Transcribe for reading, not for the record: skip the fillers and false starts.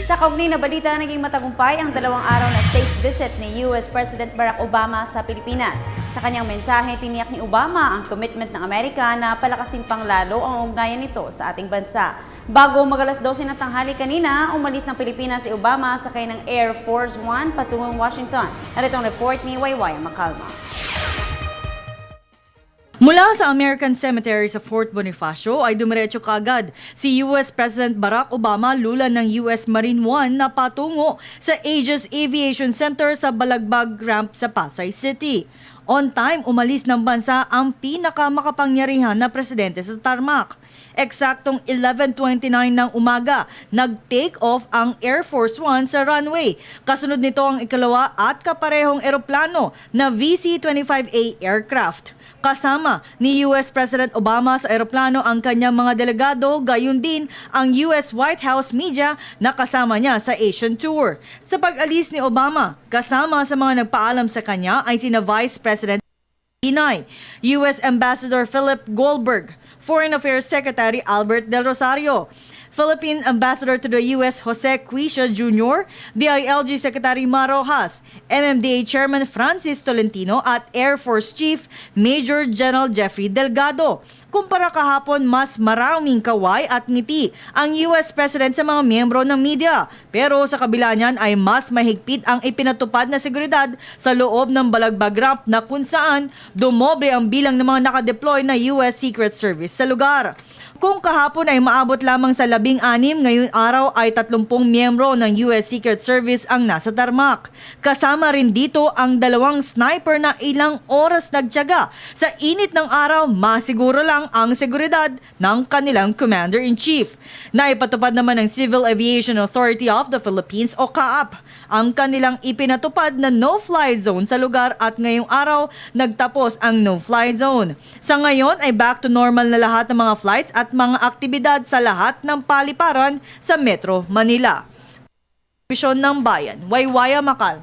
Sa kaugnay na balita, naging matagumpay ang 2 araw na state visit ni US President Barack Obama sa Pilipinas. Sa kanyang mensahe, tiniyak ni Obama ang commitment ng Amerika na palakasin pang lalo ang ugnayan nito sa ating bansa. Bago mag-alas 12 ng tanghali kanina, umalis ng Pilipinas si Obama sakay ng Air Force One patungong Washington. Narito ang report ni Waywaya Macalma. Mula sa American Cemetery sa Fort Bonifacio ay dumiretso kaagad si US President Barack Obama lula ng US Marine One na patungo sa Aegis Aviation Center sa Balagbag Ramp sa Pasay City. On time, umalis ng bansa ang pinakamakapangyarihan na presidente sa tarmac. Eksaktong 11:29 ng umaga, nag-take off ang Air Force One sa runway. Kasunod nito ang ikalawa at kaparehong eroplano na VC-25A aircraft. Kasama ni US President Obama sa eroplano ang kanyang mga delegado, gayon din ang US White House media na kasama niya sa Asian Tour. Sa pag-alis ni Obama, kasama sa mga nagpaalam sa kanya ay sina Vice President Inay, US Ambassador Philip Goldberg, Foreign Affairs Secretary Albert Del Rosario, Philippine Ambassador to the US Jose Cuisia Jr., DILG Secretary Mar Rojas, MMDA Chairman Francis Tolentino at Air Force Chief Major General Jeffrey Delgado. Kumpara kahapon, mas maraming kaway at ngiti ang US President sa mga miyembro ng media. Pero sa kabila niyan ay mas mahigpit ang ipinatupad na seguridad sa loob ng Balagbag Ramp na kung saan dumobre ang bilang ng mga nakadeploy na US Secret Service sa lugar. Kung kahapon ay maabot lamang sa 16, ngayon araw ay 30 miyembro ng US Secret Service ang nasa tarmac. Kasama rin dito ang 2 sniper na ilang oras nagtiyaga. Sa init ng araw, masiguro lang ang seguridad ng kanilang Commander-in-Chief. Naipatupad naman ng Civil Aviation Authority of the Philippines o CAAP ang kanilang ipinatupad na no-fly zone sa lugar at ngayong araw nagtapos ang no-fly zone. Sa ngayon ay back to normal na lahat ng mga flights at mga aktibidad sa lahat ng paliparan sa Metro Manila. Bisyon ng Bayan, Waywaya Macalma.